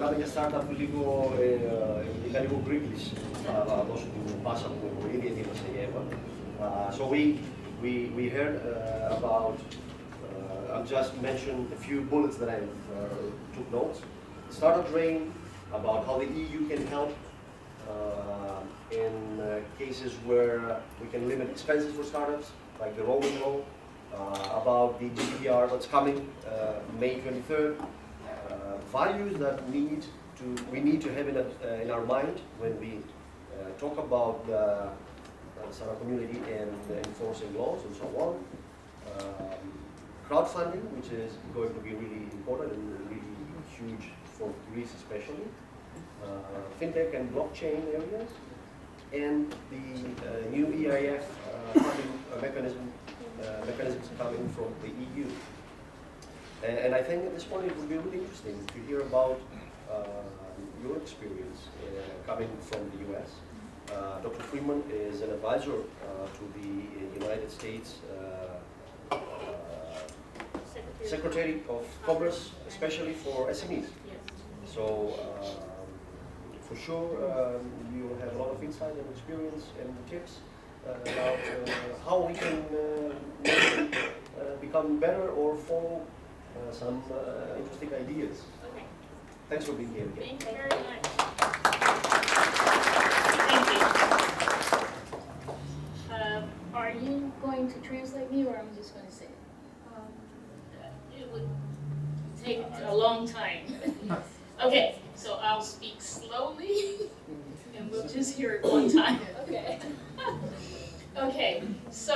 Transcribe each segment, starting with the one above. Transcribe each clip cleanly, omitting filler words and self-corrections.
μιλάμε για startup λίγο, είχα λίγο Greeklish, θα δώσω την πάσα που ήδη ετοίμασε η Εύα. So we heard about, I'll just mention a few bullets that I took notes. Startup drain, about how the EU can help in cases where we can limit expenses for startups, like the roaming law, about the GDPR, what's coming, May 23rd, values that we need to have in our mind when we talk about the startup community and enforcing laws and so on. Crowdfunding, which is going to be really important and really huge for Greece especially. Fintech and blockchain areas, and the new EIF funding mechanisms coming from the EU. And I think at this point it would be really interesting to hear about your experience coming from the US. Dr. S.Freeman is an advisor to the United States Secretary of Commerce, especially for SMEs. So for sure you will have a lot of insight and experience and tips about how we can become better or follow some interesting ideas. Okay. Thanks for being here again. Thank you very much. Thank you. Are you going to translate me, or I'm just going to say it? It would take a long time. Okay, so I'll speak slowly, and we'll just hear it one time. Okay. Okay, so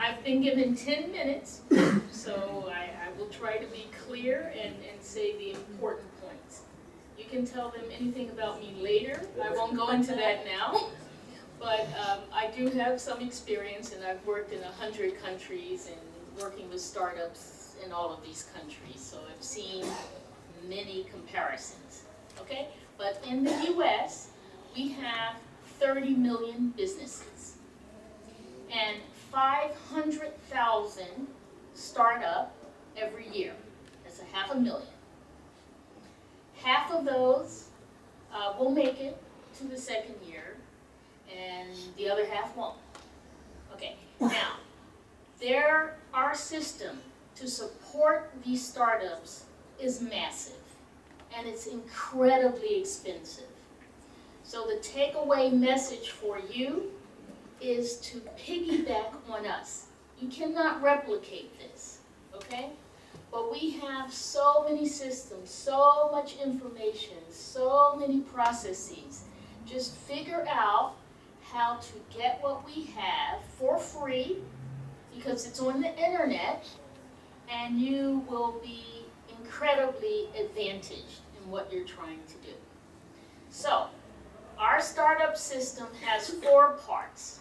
I've been given 10 minutes, so I will try to be clear and say the important points. You can tell them anything about me later. I won't go into that now. But I do have some experience, and I've worked in 100 countries and working with startups in all of these countries. So I've seen many comparisons, okay? But in the US, we have 30 million businesses. And 500,000 start up every year. That's 500,000. Half of those will make it to the second year, and the other half won't. Okay, now, our system to support these startups is massive, and it's incredibly expensive. So the takeaway message for you is to piggyback on us. You cannot replicate this, okay? But we have so many systems, so much information, so many processes. Just figure out how to get what we have for free, because it's on the internet, and you will be incredibly advantaged in what you're trying to do. So, our startup system has 4 parts.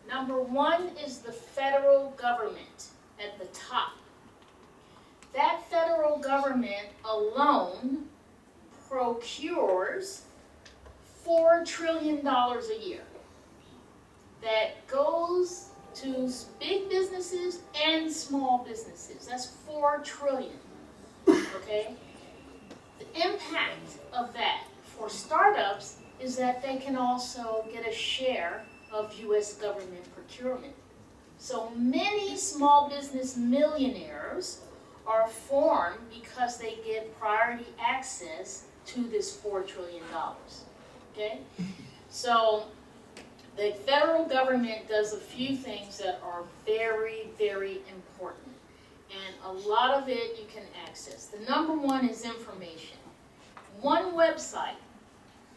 Number 1 is the federal government at the top. That federal government alone procures $4 trillion a year. That goes to big businesses and small businesses. That's $4 trillion, okay? The impact of that for startups is that they can also get a share of US government procurement. So many small business millionaires are formed because they get priority access to this $4 trillion, okay? So the federal government does a few things that are very, very important. And a lot of it you can access. The number 1 is information. One website,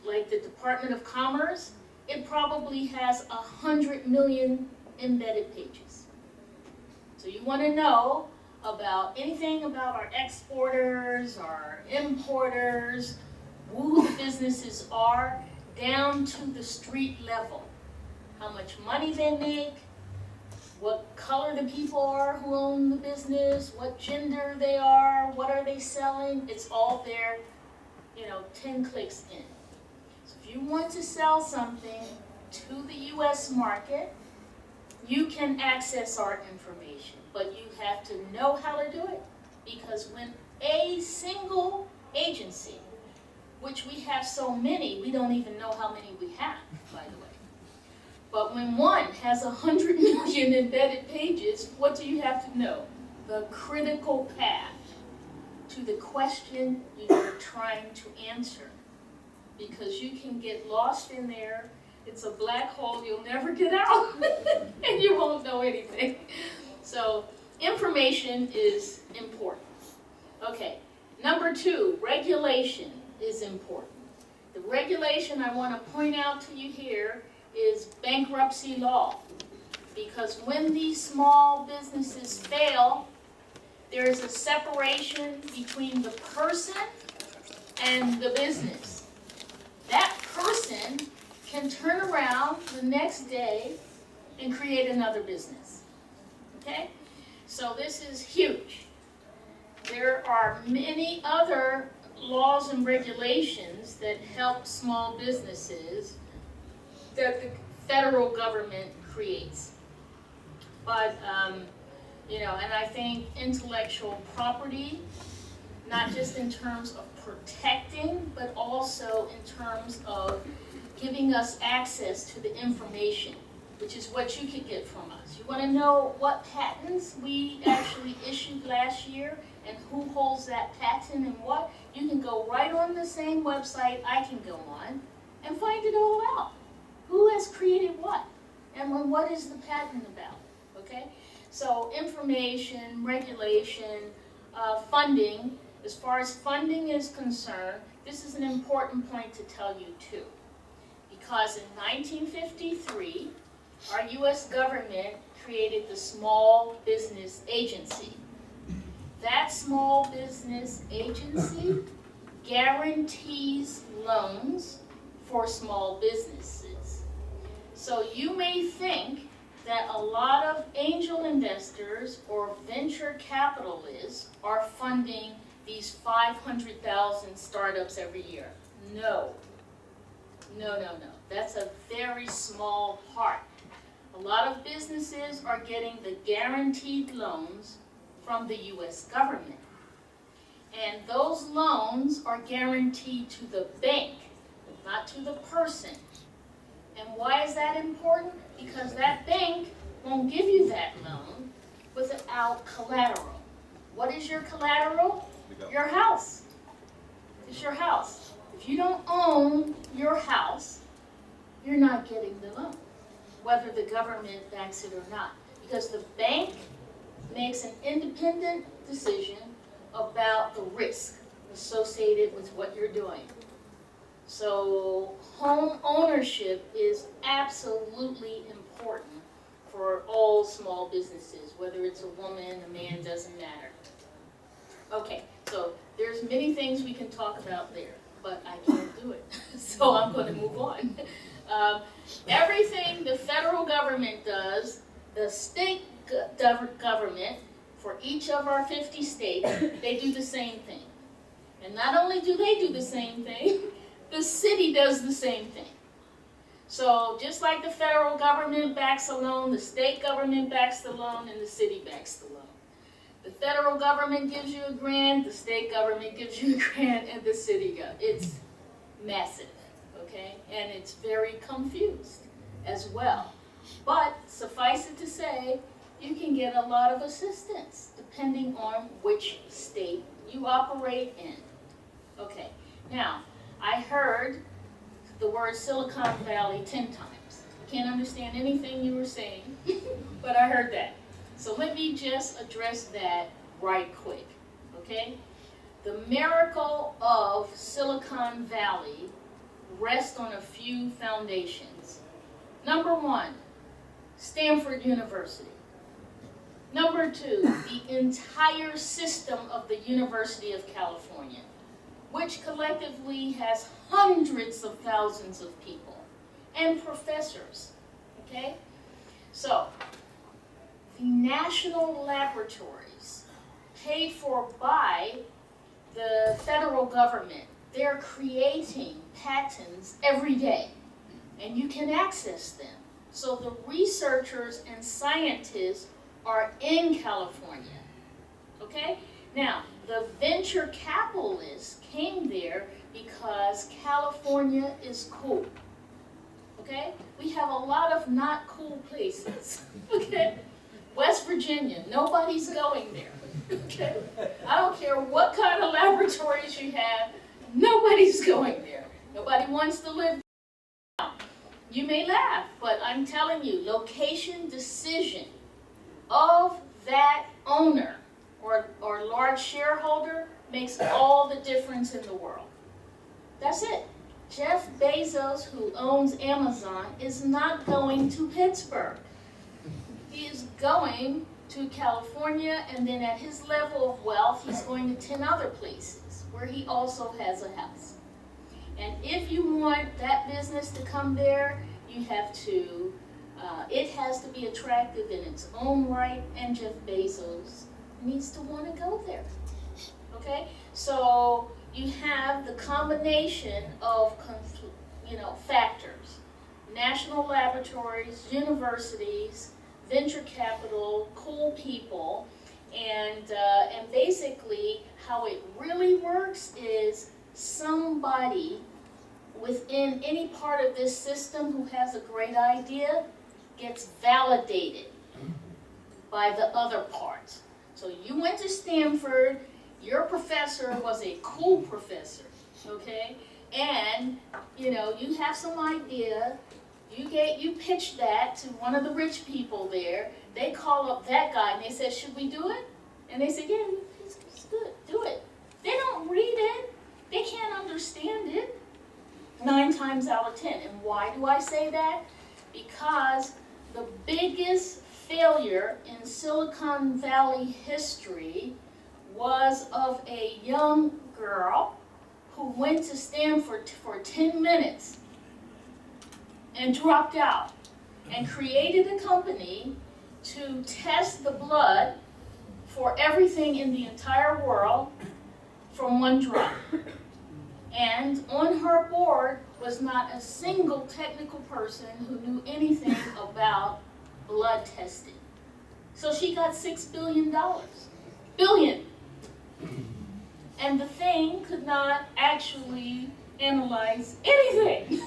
like the Department of Commerce, it probably has 100 million embedded pages. So you want to know about anything about our exporters, our importers, who the businesses are, down to the street level. How much money they make, what color the people are who own the business, what gender they are, what are they selling. It's all there, 10 clicks in. So if you want to sell something to the US market, you can access our information, but you have to know how to do it. Because when a single agency which we have so many, we don't even know how many we have, by the way. But when one has 100 million embedded pages, what do you have to know? The critical path to the question you're trying to answer. Because you can get lost in there. It's a black hole, you'll never get out, and you won't know anything. So information is important. Okay, number 2, regulation is important. The regulation I want to point out to you here is bankruptcy law. Because when these small businesses fail, there's a separation between the person and the business. That person can turn around the next day and create another business. Okay? So this is huge. There are many other laws and regulations that help small businesses that the federal government creates. But, you know, and I think intellectual property, not just in terms of protecting, but also in terms of giving us access to the information, which is what you could get from us. You want to know what patents we actually issued last year and who holds that patent and what? You can go right on the same website I can go on and find it all out. Who has created what? And what is the patent about? Okay? So information, regulation, funding. As far as funding is concerned, this is an important point to tell you too. Because in 1953, our U.S. government created the Small Business Agency. That Small Business Agency guarantees loans for small businesses. So you may think that a lot of angel investors or venture capitalists are funding these 500,000 startups every year. No. No, no, no. That's a very small part. A lot of businesses are getting the guaranteed loans from the U.S. government. And those loans are guaranteed to the bank, not to the person. And why is that important? Because that bank won't give you that loan without collateral. What is your collateral? Your house. It's your house. If you don't own your house, you're not getting the loan, whether the government backs it or not. Because the bank makes an independent decision about the risk associated with what you're doing. So home ownership is absolutely important for all small businesses, whether it's a woman, a man, doesn't matter. Okay, so there's many things we can talk about there, but I can't do it, so I'm going to move on. Everything the federal government does, the state government, for each of our 50 states, they do the same thing. And not only do they do the same thing, the city does the same thing. So just like the federal government backs a loan, the state government backs the loan, and the city backs the loan. The federal government gives you a grant, the state government gives you a grant, and the city goes. It's massive, okay? And it's very confused as well. But suffice it to say, you can get a lot of assistance depending on which state you operate in. Okay, now, I heard the word Silicon Valley 10 times. I can't understand anything you were saying, but I heard that. So let me just address that right quick, okay? The miracle of Silicon Valley rests on a few foundations. Number 1, Stanford University. Number 2, the entire system of the University of California, which collectively has hundreds of thousands of people and professors, okay? So, the national laboratories paid for by the federal government, they're creating patents every day, and you can access them. So the researchers and scientists are in California, okay? Now, the venture capitalists came there because because California is cool. Okay? We have a lot of not cool places. Okay? West Virginia, nobody's going there. Okay? I don't care what kind of laboratories you have, nobody's going there. Nobody wants to live there. You may laugh, but I'm telling you, location decision of that owner or large shareholder makes all the difference in the world. That's it. Jeff Bezos, who owns Amazon, is not going to Pittsburgh. He is going to California, and then at his level of wealth, he's going to 10 other places where he also has a house. And if you want that business to come there, you have to, it has to be attractive in its own right, and Jeff Bezos needs to want to go there. Okay? So you have the combination of, factors. National laboratories, universities, venture capital, cool people, and basically how it really works is somebody within any part of this system who has a great idea gets validated by the other parts. So you went to Stanford, your professor was a cool professor, okay? And, you have some idea, you pitch that to one of the rich people there, they call up that guy and they said, should we do it? And they said, yeah, it's good, do it. They don't read it, they can't understand it 9 times out of 10. And why do I say that? Because the biggest failure in Silicon Valley history was of a young girl who went to Stanford for 10 minutes and dropped out and created a company to test the blood for everything in the entire world from one drop. And on her board was not a single technical person who knew anything about blood testing. So she got $6 billion. Billion. And the thing could not actually analyze anything.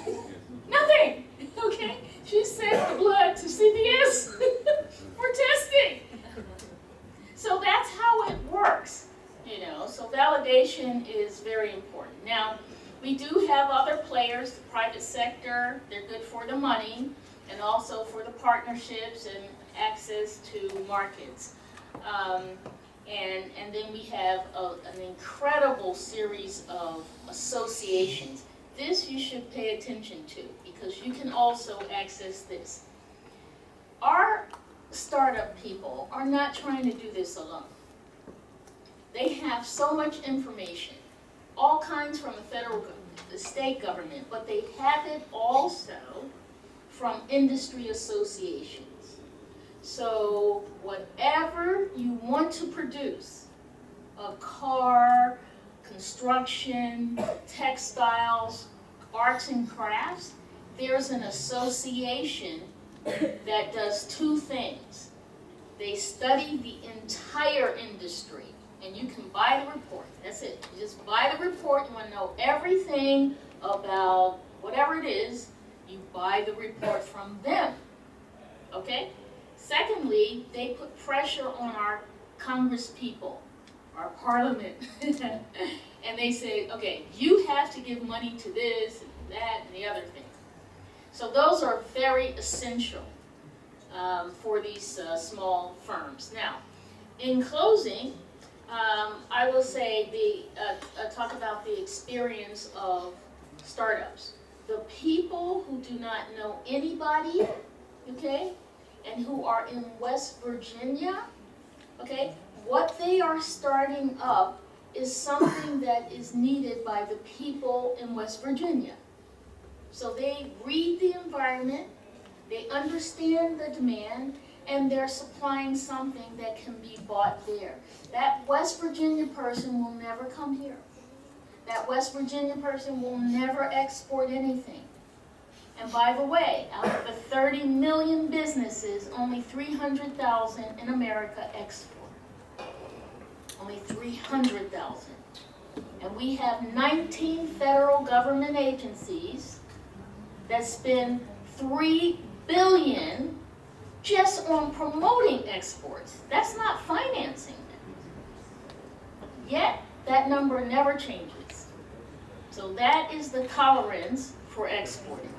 Nothing. Okay? She sent the blood to CBS for testing. So that's how it works. So validation is very important. Now, we do have other players, the private sector, they're good for the money, and also for the partnerships and access to markets. And then we have an incredible series of associations. This you should pay attention to, because you can also access this. Our startup people are not trying to do this alone. They have so much information, all kinds from the federal government, the state government, but they have it also from industry associations. So whatever you want to produce, a car, construction, textiles, arts and crafts, there's an association that does 2 things. They study the entire industry. And you can buy the report. That's it. You just buy the report. You want to know everything about whatever it is. You buy the report from them. Okay? Secondly, they put pressure on our Congress people, our parliament. And they say, okay, you have to give money to this and that and the other thing. So those are very essential for these small firms. Now, in closing, I will say talk about the experience of startups. The people who do not know anybody, okay, and who are in West Virginia, okay, what they are starting up is something that is needed by the people in West Virginia. So they read the environment, they understand the demand, and they're supplying something that can be bought there. That West Virginia person will never come here. That West Virginia person will never export anything. And by the way, out of the 30 million businesses, only 300,000 in America export. Only 300,000. And we have 19 federal government agencies that spend $3 billion just on promoting exports. That's not financing them. Yet, that number never changes. So that is the tolerance for exporting.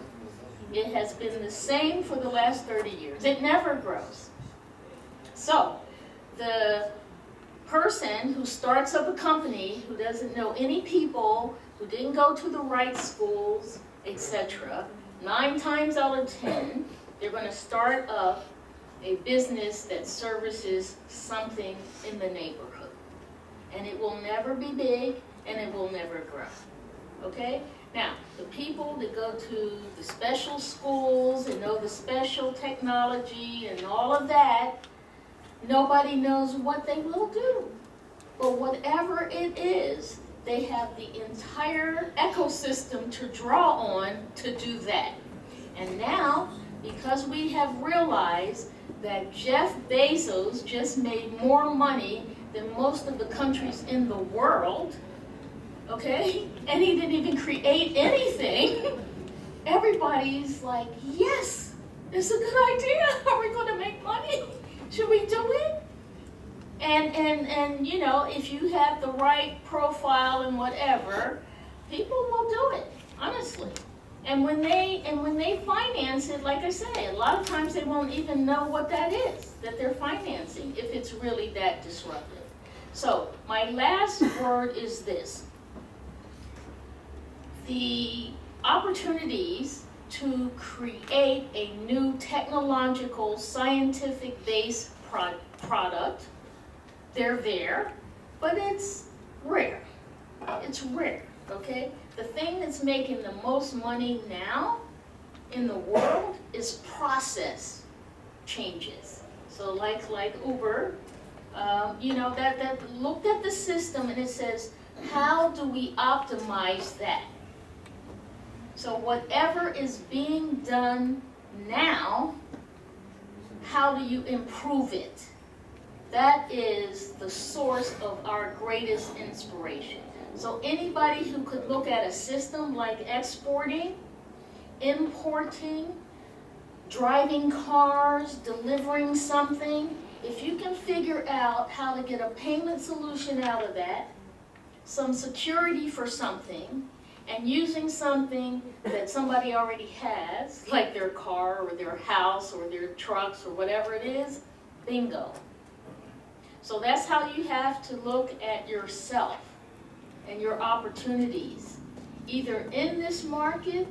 It has been the same for the last 30 years. It never grows. So, the person who starts up a company, who doesn't know any people, who didn't go to the right schools, etc., 9 times out of 10, they're going to start up a business that services something in the neighborhood. And it will never be big, and it will never grow. Okay? Now, the people that go to the special schools and know the special technology and all of that, nobody knows what they will do. But whatever it is, they have the entire ecosystem to draw on to do that. And now, because we have realized that Jeff Bezos just made more money than most of the countries in the world, okay? And he didn't even create anything. Everybody's like, yes, it's a good idea. Are we going to make money? Should we do it? And you know, if you have the right profile and whatever, people will do it, honestly. And when they finance it, like I say, a lot of times they won't even know what that is that they're financing if it's really that disruptive. So my last word is this. The opportunities to create a new technological, scientific-based product, they're there, but it's rare. It's rare, okay? The thing that's making the most money now in the world is process changes. So like Uber, you know, that looked at the system and it says, how do we optimize that? So whatever is being done now, how do you improve it? That is the source of our greatest inspiration. So anybody who could look at a system like exporting, importing, driving cars, delivering something, if you can figure out how to get a payment solution out of that, some security for something, and using something that somebody already has, like their car or their house or their trucks or whatever it is, bingo. So that's how you have to look at yourself and your opportunities, either in this market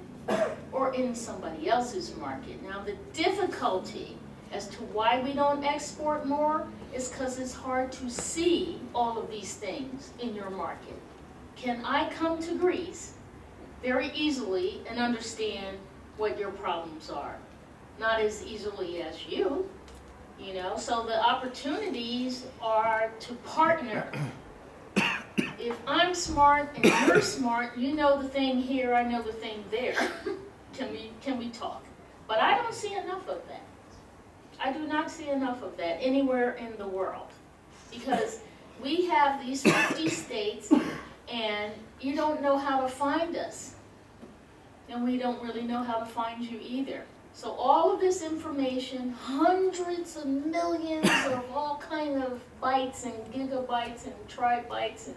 or in somebody else's market. Now the difficulty as to why we don't export more is because it's hard to see all of these things in your market. Can I come to Greece very easily and understand what your problems are? Not as easily as you know, so the opportunities are to partner. If I'm smart and you're smart, you know the thing here, I know the thing there. Can we talk? But I don't see enough of that. I do not see enough of that anywhere in the world. Because we have these 50 states and you don't know how to find us. And we don't really know how to find you either. So all of this information, hundreds of millions of all kind of bytes and gigabytes and tribytes and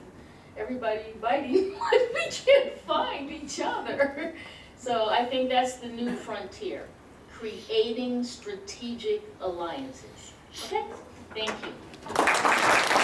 everybody biting, but we can't find each other. So I think that's the new frontier, creating strategic alliances. Okay, thank you.